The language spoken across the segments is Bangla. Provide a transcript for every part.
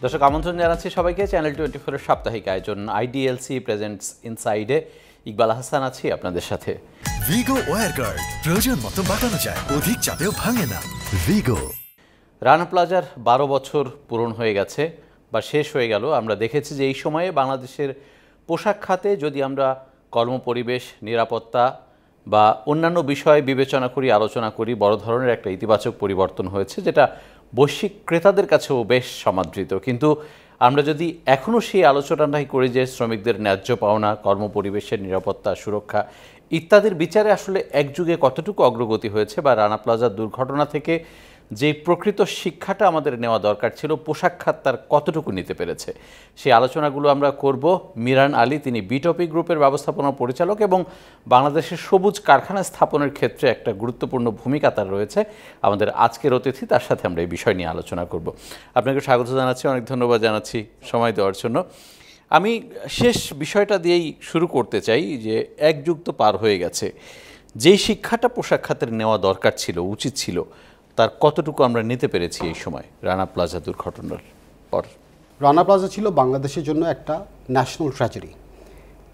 দর্শক আমন্ত্রণ জানাচ্ছি সবাইকে চ্যানেল 24 এর সাপ্তাহিক আয়োজন আইডিএলসি প্রেজেন্টস ইনসাইডে। ইকবাল হাসান আছি আপনাদের সাথে। ভিগো ওয়্যার গার্ড প্রয়োজন মতো বাঁকানো যায়, অধিক চাপেও ভাঙে না। ভিগো। রানা প্লাজার 12 বছর পূরণ হয়ে গেছে বা শেষ হয়ে গেল। আমরা দেখেছি যে এই সময়ে বাংলাদেশের পোশাক খাতে যদি আমরা কর্মপরিবেশ, নিরাপত্তা বা অন্যান্য বিষয় বিবেচনা করি, আলোচনা করি, বড় ধরনের একটা ইতিবাচক পরিবর্তন হয়েছে, যেটা বৈশ্বিক ক্রেতাদের কাছেও বেশ সমাদৃত। কিন্তু আমরা যদি এখনও সেই আলোচনাটাই করি যে শ্রমিকদের ন্যায্য পাওনা, কর্মপরিবেশের নিরাপত্তা, সুরক্ষা ইত্যাদির বিচারে আসলে একযুগে কতটুকু অগ্রগতি হয়েছে বা রানা প্লাজার দুর্ঘটনা থেকে যে প্রকৃত শিক্ষাটা আমাদের নেওয়া দরকার ছিল, পোশাক খাত তার কতটুকু নিতে পেরেছে, সেই আলোচনাগুলো আমরা করব। মিরান আলী, তিনি বিটপি গ্রুপের ব্যবস্থাপনা পরিচালক এবং বাংলাদেশের সবুজ কারখানা স্থাপনের ক্ষেত্রে একটা গুরুত্বপূর্ণ ভূমিকা তার রয়েছে। আমাদের আজকের অতিথি, তার সাথে আমরা এই বিষয় নিয়ে আলোচনা করব। আপনাকে স্বাগত জানাচ্ছি, অনেক ধন্যবাদ জানাচ্ছি সময় দেওয়ার জন্য। আমি শেষ বিষয়টা দিয়েই শুরু করতে চাই যে এক যুগ তো পার হয়ে গেছে, যেই শিক্ষাটা পোশাক খাতের নেওয়া দরকার ছিল, উচিত ছিল, তার কতটুকু আমরা নিতে পেরেছি এই সময় রানা প্লাজা দুর্ঘটনার পর? রানা প্লাজা ছিল বাংলাদেশের জন্য একটা ন্যাশনাল ট্র্যাজেডি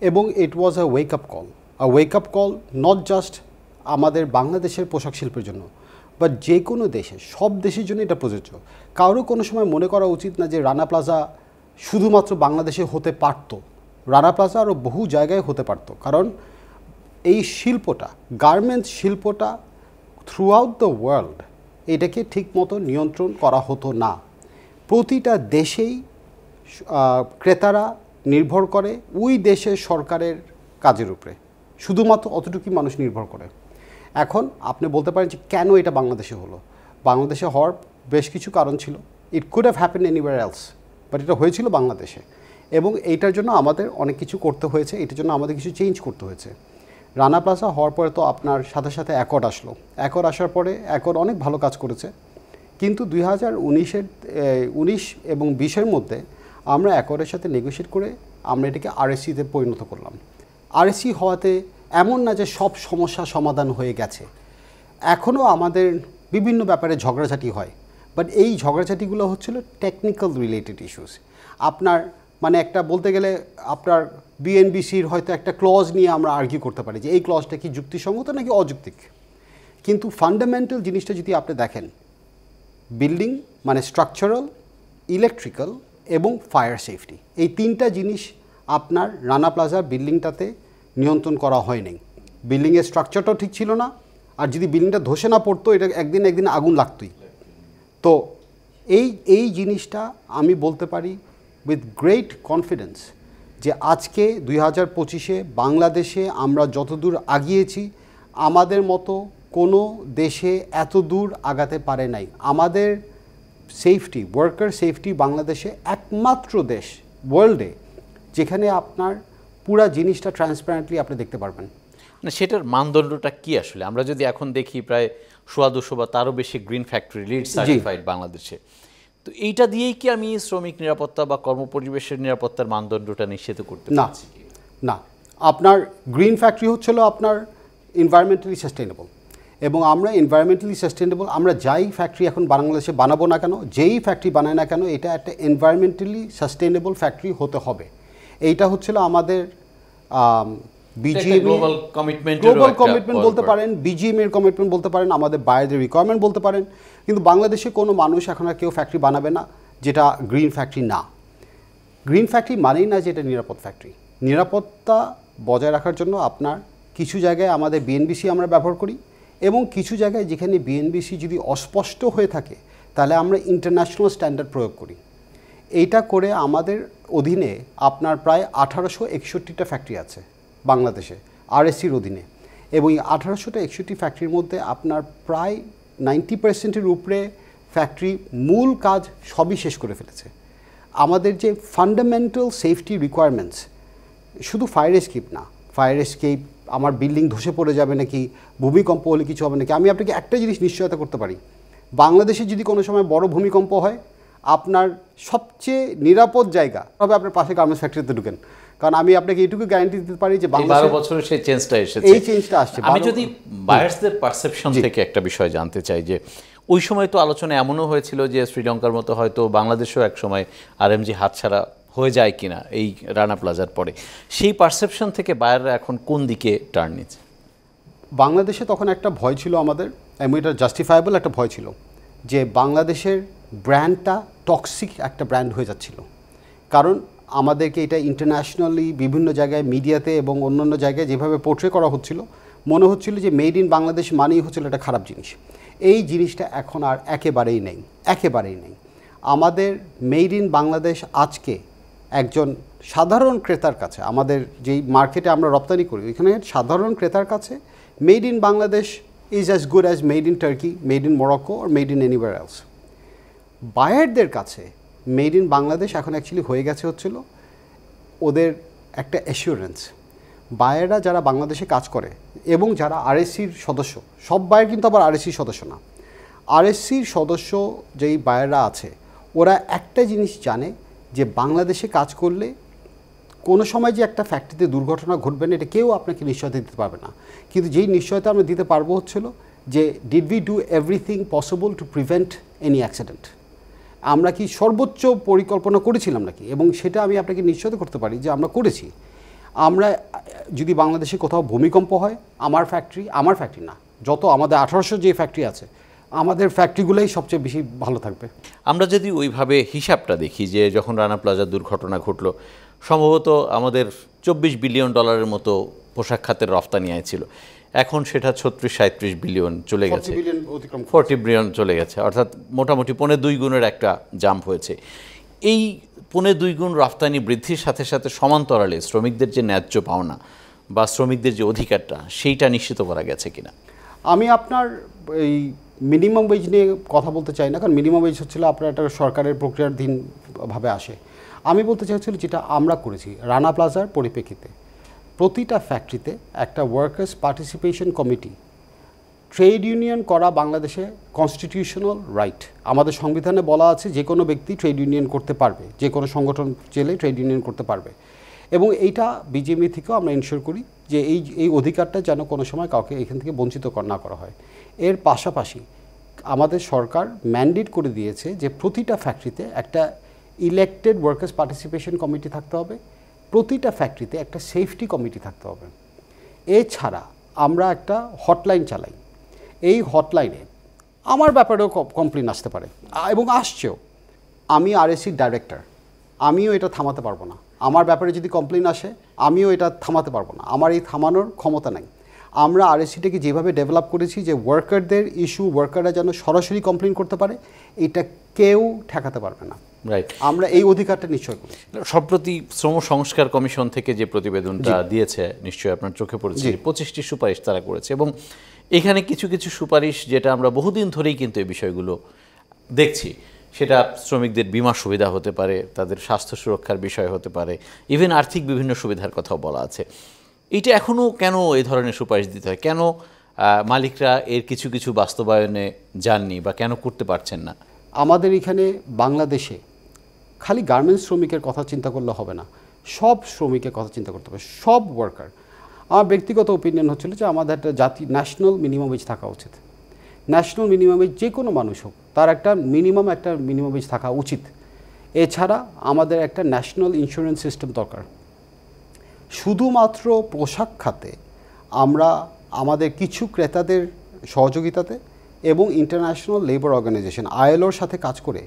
এবং it was a wake up call not just আমাদের বাংলাদেশের পোশাক শিল্পের জন্য, বাট যে কোনো দেশে, সব দেশের জন্য এটা প্রযোজ্য। কারো কোনো সময় মনে করা উচিত না যে রানা প্লাজা শুধুমাত্র বাংলাদেশে হতে পারত। রানা প্লাজা আরও বহু জায়গায় হতে পারত, কারণ এই শিল্পটা, গার্মেন্টস শিল্পটা থ্রু আউট দ্য ওয়ার্ল্ড এটাকে ঠিকমতো নিয়ন্ত্রণ করা হতো না। প্রতিটা দেশেই ক্রেতারা নির্ভর করে ওই দেশের সরকারের কাজের উপরে, শুধুমাত্র অতটুকুই মানুষ নির্ভর করে। এখন আপনি বলতে পারেন যে কেন এটা বাংলাদেশে হলো? বাংলাদেশে হওয়ার বেশ কিছু কারণ ছিল। It could have happen anywhere else, but এটা হয়েছিল বাংলাদেশে এবং এইটার জন্য আমাদের অনেক কিছু করতে হয়েছে, এটার জন্য আমাদের কিছু চেঞ্জ করতে হয়েছে। রানা প্লাজা হওয়ার পরে তো আপনার সাথে সাথে অ্যাকর্ড আসলো। অ্যাকর্ড আসার পরে অ্যাকর্ড অনেক ভালো কাজ করেছে, কিন্তু 2019 এবং 20-এর মধ্যে আমরা অ্যাকর্ডের সাথে নেগোশিয়েট করে আমরা এটাকে আরএসসিতে পরিণত করলাম। আরএসসি হওয়াতে এমন না যে সব সমস্যা সমাধান হয়ে গেছে, এখনও আমাদের বিভিন্ন ব্যাপারে ঝগড়াঝাটি হয়, বাট এই ঝগড়াঝাটিগুলো হচ্ছিল টেকনিক্যাল রিলেটেড ইস্যুস। আপনার মানে একটা বলতে গেলে আপনার বিএনবিসির হয়তো একটা ক্লজ নিয়ে আমরা আর্গিউ করতে পারি যে এই ক্লজটা কি যুক্তিসঙ্গত নাকি অযৌক্তিক, কিন্তু ফান্ডামেন্টাল জিনিসটা যদি আপনি দেখেন, বিল্ডিং মানে স্ট্রাকচারাল, ইলেকট্রিক্যাল এবং ফায়ার সেফটি, এই তিনটা জিনিস আপনার রানা প্লাজার বিল্ডিংটাতে নিয়ন্ত্রণ করা হয়নি। বিল্ডিংয়ের স্ট্রাকচারটাও ঠিক ছিল না, আর যদি বিল্ডিংটা ধসে না পড়তো এটা একদিন আগুন লাগতোই। তো এই জিনিসটা আমি বলতে পারি উইথ গ্রেট কনফিডেন্স যে আজকে 2025-এ বাংলাদেশে আমরা যতদূর আগিয়েছি, আমাদের মতো কোনো দেশে এত দূর আগাতে পারে নাই। আমাদের সেফটি, ওয়ার্কার সেফটি বাংলাদেশে একমাত্র দেশ ওয়ার্ল্ডে যেখানে আপনার পুরা জিনিসটা ট্রান্সপারেন্টলি আপনি দেখতে পারবেন। না, সেটার মানদণ্ডটা কি আসলে? আমরা যদি এখন দেখি প্রায় 100-200 বা তারও বেশি গ্রিন ফ্যাক্টরি লিড সার্টিফাইড বাংলাদেশে, তো এইটা দিয়েই কি আমি শ্রমিক নিরাপত্তা বা কর্মপরিবেশের নিরাপত্তার মানদণ্ডটা নিশ্চিত করতে পারছি? না, আপনার গ্রিন ফ্যাক্টরি হচ্ছিল আপনার এনভায়রনমেন্টালি সাস্টেনেবল, এবং আমরা এনভায়রনমেন্টালি সাস্টেনেবল, আমরা যাই ফ্যাক্টরি এখন বাংলাদেশে বানাবো না কেন, যেই ফ্যাক্টরি বানায় না কেন, এটা একটা এনভায়রনমেন্টালি সাস্টেনেবল ফ্যাক্টরি হতে হবে। এইটা হচ্ছিল আমাদের গ্লোবাল কমিটমেন্ট বলতে পারেন, বিজিএম-এর কমিটমেন্ট বলতে পারেন, আমাদের বাইরের রিকোয়ারমেন্ট বলতে পারেন। কিন্তু বাংলাদেশে কোনো মানুষ এখন আর কেউ ফ্যাক্টরি বানাবে না যেটা গ্রিন ফ্যাক্টরি না। গ্রিন ফ্যাক্টরি মানেই না যে এটা নিরাপদ ফ্যাক্টরি। নিরাপত্তা বজায় রাখার জন্য আপনার কিছু জায়গায় আমাদের বিএনবিসি আমরা ব্যবহার করি, এবং কিছু জায়গায় যেখানে বিএনবিসি যদি অস্পষ্ট হয়ে থাকে তাহলে আমরা ইন্টারন্যাশনাল স্ট্যান্ডার্ড প্রয়োগ করি। এইটা করে আমাদের অধীনে আপনার প্রায় 1861টা ফ্যাক্টরি আছে বাংলাদেশে আরএসসির অধীনে, এবং এই 1861 ফ্যাক্টরির মধ্যে আপনার প্রায় 90%-এর উপরে ফ্যাক্টরি মূল কাজ সবই শেষ করে ফেলেছে। আমাদের যে ফান্ডামেন্টাল সেফটি রিকোয়ারমেন্টস, শুধু ফায়ার এস্কেপ না, ফায়ার এস্কেপ আমার বিল্ডিং ধসে পড়ে যাবে নাকি, ভূমিকম্প হলে কিছু হবে নাকি, আমি আপনাকে একটা জিনিস নিশ্চয়তা করতে পারি, বাংলাদেশে যদি কোনো সময় বড় ভূমিকম্প হয়, আপনার সবচেয়ে নিরাপদ জায়গা হবে আপনার পাশে গার্মেন্টস ফ্যাক্টরিতে ঢুকেন। কারণ আমি আপনাকে এইটুকু গ্যারান্টি দিতে পারি যে 12 বছরে সেই চেঞ্জটা এসেছে। এই চেঞ্জটা আসছে। আমি যদি বায়ার্সদের পারসেপশন থেকে একটা বিষয় জানতে চাই যে ওই সময় তো আলোচনা এমনও হয়েছিল যে শ্রীলঙ্কার মতো হয়তো বাংলাদেশেও এক সময় আরএমজি হাতছাড়া হয়ে যায় কিনা এই রানা প্লাজার পরে। সেই পারসেপশন থেকে বায়াররা এখন কোন দিকে টার্ন নিচ্ছে? বাংলাদেশে তখন একটা ভয় ছিল আমাদের, এবং এটা জাস্টিফায়েবল একটা ভয় ছিল, যে বাংলাদেশের ব্র্যান্ডটা টক্সিক একটা ব্র্যান্ড হয়ে যাচ্ছিল। কারণ আমাদেরকে এটা ইন্টারন্যাশনালি বিভিন্ন জায়গায় মিডিয়াতে এবং অন্যান্য জায়গায় যেভাবে পোর্ট্রে করা হচ্ছিল, মনে হচ্ছিল যে মেড ইন বাংলাদেশ মানেই হচ্ছিল একটা খারাপ জিনিস। এই জিনিসটা এখন আর একেবারেই নেই, একেবারেই নেই। আমাদের মেড ইন বাংলাদেশ আজকে একজন সাধারণ ক্রেতার কাছে, আমাদের যেই মার্কেটে আমরা রপ্তানি করি ওইখানে সাধারণ ক্রেতার কাছে made in Bangladesh is as good as made in Turkey, made in Morocco আর মেড ইন এনিওয়্যার এলস। বায়ারদের কাছে মেড ইন বাংলাদেশ এখন অ্যাকচুয়ালি হয়ে গেছে হচ্ছিল ওদের একটা অ্যাসিওরেন্স। বায়াররা যারা বাংলাদেশে কাজ করে এবং যারা আরএসসির সদস্য, সব বায়ার কিন্তু আবার আরএসসির সদস্য না, আরএসসির সদস্য যেই বায়াররা আছে ওরা একটা জিনিস জানে যে বাংলাদেশে কাজ করলে কোনো সময় যে একটা ফ্যাক্টরিতে দুর্ঘটনা ঘটবে না এটা কেউ আপনাকে নিশ্চয়তা দিতে পারবে না। কিন্তু যেই নিশ্চয়তা আমরা দিতে পারবো হচ্ছিল যে did we do everything possible to prevent any accident. আমরা কি সর্বোচ্চ পরিকল্পনা করেছিলাম নাকি, এবং সেটা আমি আপনাকে নিশ্চয়তা করতে পারি যে আমরা করেছি। আমরা যদি বাংলাদেশে কোথাও ভূমিকম্প হয়, আমার ফ্যাক্টরি না, যত আমাদের 1800 যে ফ্যাক্টরি আছে আমাদের ফ্যাক্টরিগুলোই সবচেয়ে বেশি ভালো থাকবে। আমরা যদি ওইভাবে হিসাবটা দেখি যে যখন রানা প্লাজার দুর্ঘটনা ঘটলো সম্ভবত আমাদের $24 বিলিয়ন মতো পোশাক খাতের রফতানি আয় ছিল, এখন সেটা 36-37 বিলিয়ন চলে গেছে, 40 বিলিয়ন চলে গেছে, অর্থাৎ মোটামুটি 2.5 গুণের একটা জাম্প হয়েছে। এই 2.5 গুণ রফতানি বৃদ্ধির সাথে সাথে সমান্তরালে শ্রমিকদের যে ন্যায্য পাওনা বা শ্রমিকদের যে অধিকারটা সেইটা নিশ্চিত করা গেছে কিনা? আমি আপনার এই মিনিমাম ওয়েজ নিয়ে কথা বলতে চাই না, কারণ মিনিমাম ওয়েজ হচ্ছিল আপনার একটা সরকারের প্রক্রিয়াধীনভাবে আসে। আমি বলতে চাইছিল যেটা আমরা করেছি রানা প্লাজার পরিপ্রেক্ষিতে, প্রতিটা ফ্যাক্টরিতে একটা workers participation committee, trade union করা বাংলাদেশে কনস্টিটিউশনাল রাইট। আমাদের সংবিধানে বলা আছে যে কোনো ব্যক্তি ট্রেড ইউনিয়ন করতে পারবে, যে কোনো সংগঠন চেলে ট্রেড ইউনিয়ন করতে পারবে, এবং এইটা বিজেপি থেকেও আমরা ইনশিওর করি যে এই অধিকারটা যেন কোনো সময় কাউকে এখান থেকে বঞ্চিত না করা হয়। এর পাশাপাশি আমাদের সরকার ম্যান্ডেট করে দিয়েছে যে প্রতিটা ফ্যাক্টরিতে একটা ইলেক্টেড ওয়ার্কার্স পার্টিসিপেশন কমিটি থাকতে হবে, প্রতিটা ফ্যাক্টরিতে একটা সেফটি কমিটি থাকতে হবে। এছাড়া আমরা একটা হটলাইন চালাই, এই হটলাইনে আমার ব্যাপারেও কমপ্লেন আসতে পারে এবং আসছেও। আমি আরএসসির ডাইরেক্টর, আমিও এটা থামাতে পারবো না। আমার ব্যাপারে যদি কমপ্লেন আসে আমিও এটা থামাতে পারবো না, আমার এই থামানোর ক্ষমতা নাই। আমরা আরএসসিটাকে যেভাবে ডেভেলপ করেছি যে ওয়ার্কারদের ইস্যু ওয়ার্কাররা যেন সরাসরি কমপ্লেন করতে পারে, এটা কেউ ঠেকাতে পারবে না। রাইট, আমরা এই অধিকারটা নিশ্চয় করি। সম্প্রতি শ্রম সংস্কার কমিশন থেকে যে প্রতিবেদনটা দিয়েছে নিশ্চয়ই আপনার চোখে পড়েছে, 25টি সুপারিশ তারা করেছে, এবং এখানে কিছু কিছু সুপারিশ যেটা আমরা বহুদিন ধরেই কিন্তু এই বিষয়গুলো দেখছি, সেটা শ্রমিকদের বিমা সুবিধা হতে পারে, তাদের স্বাস্থ্য সুরক্ষার বিষয় হতে পারে, ইভেন আর্থিক বিভিন্ন সুবিধার কথাও বলা আছে। এটা এখনও কেন এই ধরনের সুপারিশ দিতে হয়? কেন মালিকরা এর কিছু কিছু বাস্তবায়নে যাননি বা কেন করতে পারছেন না? আমাদের এখানে বাংলাদেশে খালি গার্মেন্টস শ্রমিকের কথা চিন্তা করলে হবে না, সব শ্রমিকের কথা চিন্তা করতে হবে, সব ওয়ার্কার। আমার ব্যক্তিগত ওপিনিয়ন হচ্ছিল যে আমাদের একটা ন্যাশনাল মিনিমাম ওয়েজ থাকা উচিত। ন্যাশনাল মিনিমাম ওয়েজ যে কোনো মানুষ হোক তার একটা মিনিমাম ওয়েজ থাকা উচিত। এছাড়া আমাদের একটা ন্যাশনাল ইন্স্যুরেন্স সিস্টেম দরকার। শুধুমাত্র পোশাক খাতে আমরা আমাদের কিছু ক্রেতাদের সহযোগিতাতে এবং ইন্টারন্যাশনাল লেবার অর্গানাইজেশন ILOর সাথে কাজ করে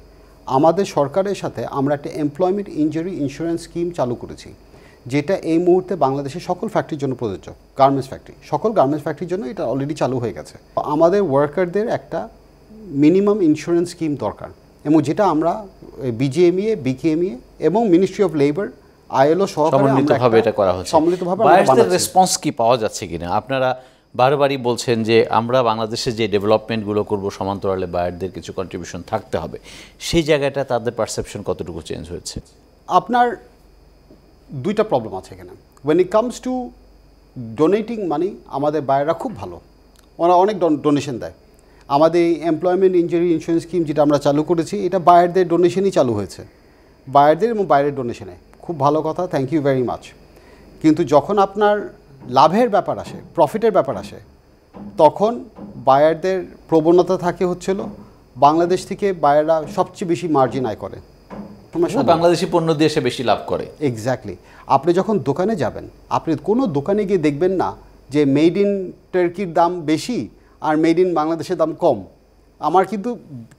আমাদের সরকারের সাথে আমরা একটা এমপ্লয়মেন্ট ইনজুরি ইন্স্যুরেন্স স্কিম চালু করেছি, যেটা এই মুহূর্তে বাংলাদেশের সকল ফ্যাক্টরির জন্য প্রযোজ্য। গার্মেন্টস ফ্যাক্টরি, সকল গার্মেন্টস ফ্যাক্টরির জন্য এটা অলরেডি চালু হয়ে গেছে। আমাদের ওয়ার্কারদের একটা মিনিমাম ইন্স্যুরেন্স স্কিম দরকার, এবং যেটা আমরা BGMEA, BKMEA এবং মিনিস্ট্রি অফ লেবার ILO সম্মিলিতভাবে এটা করা হচ্ছে। বায়ারদের রেসপন্স কি পাওয়া যাচ্ছে কিনা? আপনারা বারবারই বলছেন যে আমরা বাংলাদেশে যে ডেভেলপমেন্টগুলো করব সমান্তরালে বায়ারদের কিছু কন্ট্রিবিউশন থাকতে হবে, সেই জায়গাটা তাদের পারসেপশন কতটুকু চেঞ্জ হয়েছে? আপনার দুইটা প্রবলেম আছে এখানে। When it comes to donating money, আমাদের বায়াররা খুব ভালো, ওরা অনেক ডোনেশন দেয়। আমাদের এই এমপ্লয়মেন্ট ইনজুরি ইন্স্যুরেন্স স্কিম যেটা আমরা চালু করেছি, এটা বায়ারদের ডোনেশনই চালু হয়েছে, বায়ারদের এবং বাইরের ডোনেশনে। খুব ভালো কথা, থ্যাংক ইউ ভেরি মাচ। কিন্তু যখন আপনার লাভের ব্যাপার আসে, প্রফিটের ব্যাপার আসে, তখন বায়ারদের প্রবণতা থাকে হচ্ছিল বাংলাদেশ থেকে বায়াররা সবচেয়ে বেশি মার্জিন আয় করে। বাংলাদেশি পণ্য দিয়ে সে বেশি লাভ করে। এক্স্যাক্টলি। আপনি যখন দোকানে যাবেন, আপনি কোনো দোকানে গিয়ে দেখবেন না যে মেড ইন টার্কির দাম বেশি আর মেড ইন বাংলাদেশের দাম কম। আমার কিন্তু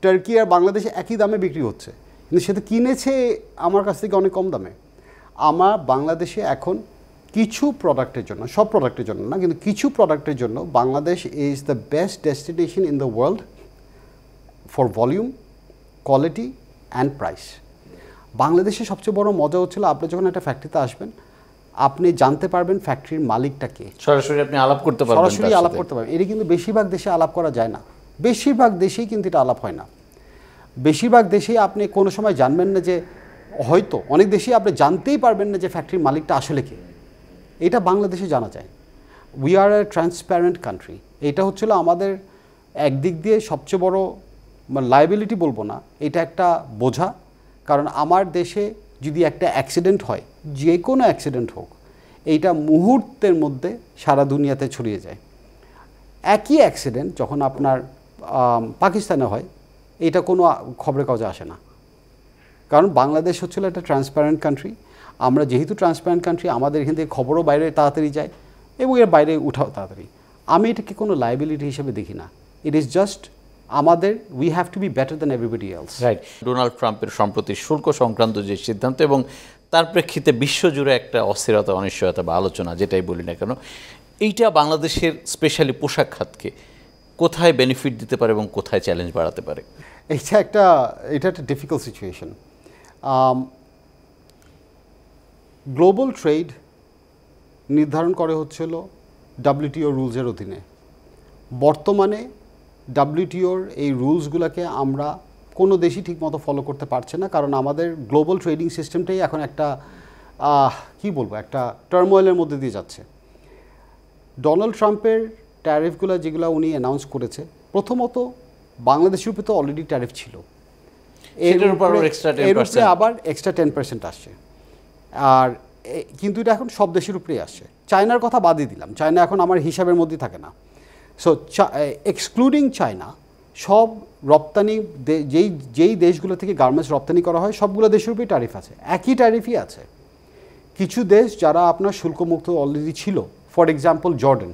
টার্কি আর বাংলাদেশে একই দামে বিক্রি হচ্ছে, কিন্তু সে তো কিনেছে আমার কাছ থেকে অনেক কম দামে। আমার বাংলাদেশে এখন কিছু প্রোডাক্টের জন্য, সব প্রোডাক্টের জন্য না, কিন্তু কিছু প্রোডাক্টের জন্য Bangladesh is the best destination in the world for volume, quality and price. বাংলাদেশে সবচেয়ে বড় মজা হচ্ছিল, আপনি যখন একটা ফ্যাক্টরিতে আসবেন, আপনি জানতে পারবেন ফ্যাক্টরির মালিকটা কে, সরাসরি আপনি আলাপ করতে পারবেন, সরাসরি আলাপ করতে পারবেন। এটা কিন্তু বেশিরভাগ দেশে আলাপ করা যায় না, বেশিরভাগ দেশেই কিন্তু এটা আলাপ হয় না। বেশিরভাগ দেশেই আপনি কোনো সময় জানবেন না যে, হয়তো অনেক দেশেই আপনি জানতেই পারবেন না যে ফ্যাক্টরির মালিকটা আসলে কে। এটা বাংলাদেশে জানা যায়। We are A transparent country. এটা হচ্ছিল আমাদের একদিক দিয়ে সবচেয়ে বড় লায়াবিলিটি বলবো না, এটা একটা বোঝা। কারণ আমার দেশে যদি একটা অ্যাক্সিডেন্ট হয়, যে কোনো অ্যাক্সিডেন্ট হোক, এইটা মুহূর্তের মধ্যে সারা দুনিয়াতে ছড়িয়ে যায়। একই অ্যাক্সিডেন্ট যখন আপনার পাকিস্তানে হয়, এটা কোনো খবরের কাগজে আসে না। কারণ বাংলাদেশ হচ্ছিল একটা ট্রান্সপ্যারেন্ট কান্ট্রি। আমরা যেহেতু ট্রান্সপ্যারেন্ট কান্ট্রি, আমাদের এখান থেকে খবরও বাইরে তাড়াতাড়ি যায় এবং এর বাইরে উঠাও তাড়াতাড়ি। আমি এটাকে কোনো লায়াবিলিটি হিসেবে দেখি না। ইট ইজ জাস্ট আমাদের, we have to be better than everybody else. Right. Donald ট্রাম্পের সম্প্রতি শুল্ক সংক্রান্ত যে সিদ্ধান্ত এবং তার প্রেক্ষিতে বিশ্বজুড়ে একটা অস্থিরতা, অনিশ্চয়তা বা আলোচনা, যেটাই বলি না কেন, এইটা বাংলাদেশের স্পেশালি পোশাক খাতকে কোথায় বেনিফিট দিতে পারে এবং কোথায় চ্যালেঞ্জ বাড়াতে পারে? এটা একটা ডিফিকাল্ট সিচুয়েশন। গ্লোবাল ট্রেড নির্ধারণ করে হচ্ছিল WTO রুলসের অধীনে। বর্তমানে WTOর এই রুলসগুলোকে আমরা কোনো দেশই ঠিকমতো ফলো করতে পারছে না, কারণ আমাদের গ্লোবাল ট্রেডিং সিস্টেমটাই এখন একটা কি বলবো, একটা টার্মোয়েলের মধ্যে দিয়ে যাচ্ছে। ডোনাল্ড ট্রাম্পের ট্যারিফগুলো যেগুলো উনি অ্যানাউন্স করেছে, প্রথমত বাংলাদেশের উপরে তো অলরেডি ট্যারিফ ছিল, এর উপরে আবার এক্সট্রা 10% আসছে। আর কিন্তু এটা এখন সব দেশের উপরেই আসছে। চায়নার কথা বাদই দিলাম, চায়না এখন আমার হিসাবের মধ্যে থাকে না। সো এক্সক্লুডিং চায়না, সব রপ্তানি যেই দেশগুলো থেকে গার্মেন্টস রপ্তানি করা হয়, সবগুলো দেশের উপরেই ট্যারিফ আছে, একই ট্যারিফই আছে। কিছু দেশ যারা আপনার শুল্কমুক্ত অলরেডি ছিল, ফর এক্সাম্পল জর্ডান,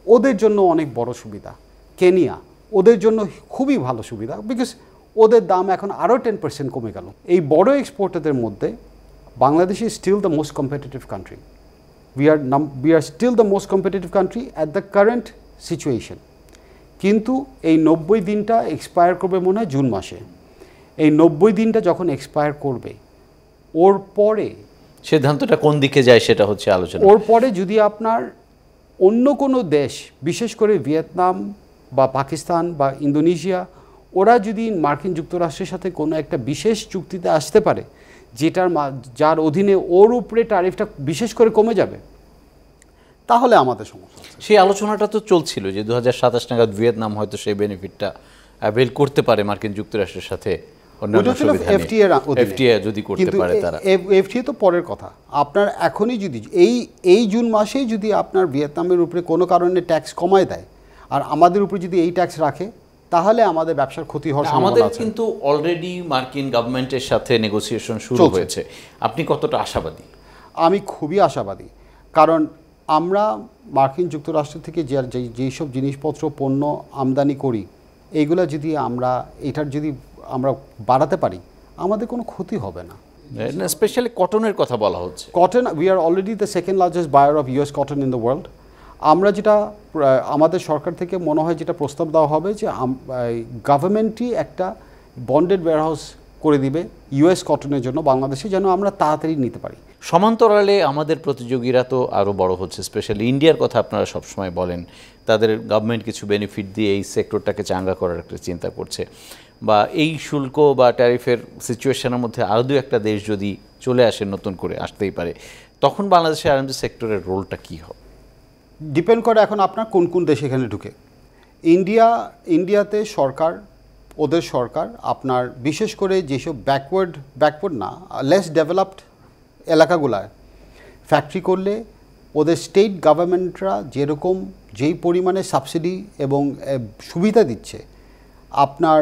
ওদের জন্য অনেক বড় সুবিধা। কেনিয়া, ওদের জন্য খুবই ভালো সুবিধা, বিকজ ওদের দাম এখন আরও 10% কমে গেল। এই বড় এক্সপোর্টারদের মধ্যে Bangladesh is still the most competitive country. We are still the most competitive country at the current situation. কিন্তু এই 90 দিনটা এক্সপায়ার করবে মনে হয় জুন মাসে। এই 90 দিনটা যখন এক্সপায়ার করবে, ওর পরে সিদ্ধান্তটা কোন দিকে যায় সেটা হচ্ছে আলোচনা। ওর পরে যদি আপনার অন্য কোনো দেশ, বিশেষ করে ভিয়েতনাম বা পাকিস্তান বা ইন্দোনেশিয়া, ওরা যদি মার্কিন যুক্তরাষ্ট্রের সাথে কোনো একটা বিশেষ চুক্তিতে আসতে পারে, যার অধীনে ওর উপরে ট্যারিফটা বিশেষ করে কমে যাবে, তাহলে আমাদের সমস্যা। সেই আলোচনাটা তো চলছিল যে 2027 নাগাদ ভিয়েতনাম হয়তো সেই বেনিফিটটা অ্যাভেল করতে পারে মার্কিন যুক্তরাষ্ট্রের সাথে। এফটিএ যদি করতে পারে তারা। এফটিএ তো পরের কথা। আপনার এখনই যদি এই জুন মাসেই যদি আপনার ভিয়েতনামের উপরে কোনো কারণে ট্যাক্স কমায় দেয় আর আমাদের উপরে যদি এই ট্যাক্স রাখে, তাহলে আমাদের ব্যবসার ক্ষতি হওয়ার সম্ভাবনা আছে। আমাদের কিন্তু অলরেডি মার্কিন গভর্নমেন্টের সাথে নেগোসিয়েশন শুরু হয়েছে। আপনি কতটা আশাবাদী? আমি খুবই আশাবাদী, কারণ আমরা মার্কিন যুক্তরাষ্ট্র থেকে যেই সব জিনিসপত্র পণ্য আমদানি করি, এইগুলো যদি এটার যদি আমরা বাড়াতে পারি, আমাদের কোনো ক্ষতি হবে না। স্পেশালি কটনের কথা বলা হচ্ছে। Cotton, we are already the second largest buyer of US cotton in the world. আমরা যেটা আমাদের সরকার থেকে মনে হয় যেটা প্রস্তাব দেওয়া হবে, যে গভর্নমেন্টই একটা বন্ডেড ওয়্যারহাউস করে দিবে US কটনের জন্য বাংলাদেশে, যেন আমরা তাড়াতাড়ি নিতে পারি। সমান্তরালে আমাদের প্রতিযোগীরা তো আরও বড় হচ্ছে, স্পেশালি ইন্ডিয়ার কথা আপনারা সবসময় বলেন। তাদের গভর্নমেন্ট কিছু বেনিফিট দিয়ে এই সেক্টরটাকে চাঙ্গা করার একটা চিন্তা করছে, বা এই শুল্ক বা ট্যারিফের সিচুয়েশনের মধ্যে আরও দু একটা দেশ যদি চলে আসে, নতুন করে আসতেই পারে, তখন বাংলাদেশের আরএমজি সেক্টরের রোলটা কী হবে? ডিপেন্ড করে এখন আপনার কোন কোন দেশ এখানে ঢুকে। ইন্ডিয়াতে ওদের সরকার আপনার বিশেষ করে যেসব ব্যাকওয়ার্ড না, লেস ডেভেলপড এলাকাগুলায় ফ্যাক্টরি করলে ওদের স্টেট গভর্নমেন্টরা যেই পরিমাণে সাবসিডি এবং সুবিধা দিচ্ছে, আপনার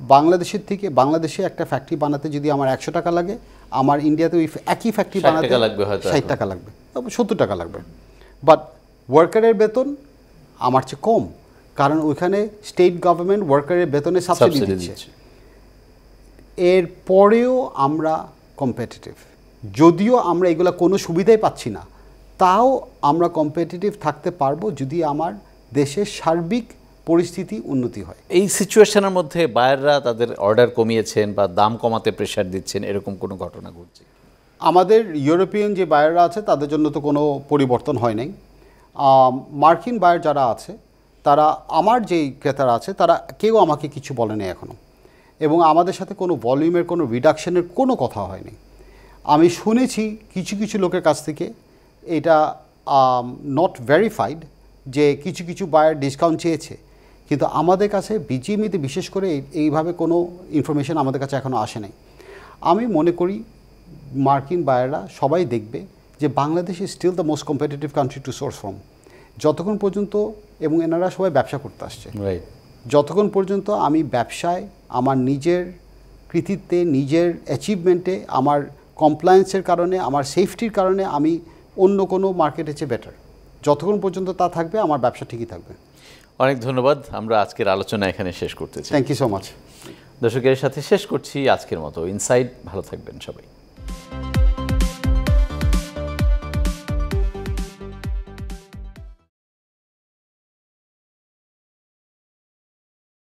বাংলাদেশে একটা ফ্যাক্টরি বানাতে যদি আমার 100 টাকা লাগে, আমার ইন্ডিয়াতে ওই একই ফ্যাক্টরি 60 বানাতে টাকা লাগবে হয়তো 60 টাকা লাগবে, 70 টাকা লাগবে। বাট ওয়ার্কারের বেতন আমার চেয়ে কম, কারণ ওইখানে স্টেট গভর্নমেন্ট ওয়ার্কারের বেতনে সাবসিডি দিচ্ছে। এর পরেও আমরা কম্পিটিটিভ, যদিও আমরা এগুলো কোনো সুবিধাই পাচ্ছি না, তাও আমরা কম্পিটিটিভ থাকতে পারবো যদি আমার দেশের সার্বিক পরিস্থিতি উন্নতি হয়। এই সিচুয়েশনের মধ্যে বায়াররা তাদের অর্ডার কমিয়েছেন বা দাম কমাতে প্রেশার দিচ্ছেন, এরকম কোনো ঘটনা ঘটছে? আমাদের ইউরোপিয়ান যে বায়াররা আছে তাদের জন্য তো কোনো পরিবর্তন হয় নাই। মার্কিন বায়ার যারা আছে, তারা, আমার যেই ক্রেতারা আছে, তারা কেউ আমাকে কিছু বলেনি এখনও, এবং আমাদের সাথে কোনো ভলিউমের কোনো রিডাকশনের কোনো কথা হয়নি। আমি শুনেছি কিছু কিছু লোকের কাছ থেকে, এটা নট ভেরিফাইড, যে কিছু কিছু বায়ার ডিসকাউন্ট চেয়েছে, কিন্তু আমাদের কাছে বিজিএমইতে বিশেষ করে এইভাবে কোনো ইনফরমেশন আমাদের কাছে এখনও আসে নাই। আমি মনে করি মার্কিন বায়াররা সবাই দেখবে যে Bangladesh is still the most competitive country to source from, যতক্ষণ পর্যন্ত, এবং এনারা সবাই ব্যবসা করতে আসছে, যতক্ষণ পর্যন্ত আমি ব্যবসায় আমার নিজের কৃতিত্বে, নিজের অ্যাচিভমেন্টে, আমার কমপ্লায়েন্সের কারণে, আমার সেফটির কারণে আমি অন্য কোনো মার্কেটের চেয়ে বেটার, যতক্ষণ পর্যন্ত তা থাকবে আমার ব্যবসা ঠিকই থাকবে। অনেক ধন্যবাদ। আমরা আজকের আলোচনা এখানে শেষ করতে চাই। Thank you so much. দর্শকের সাথে শেষ করছি আজকের মতো ইনসাইড। ভালো থাকবেন সবাই।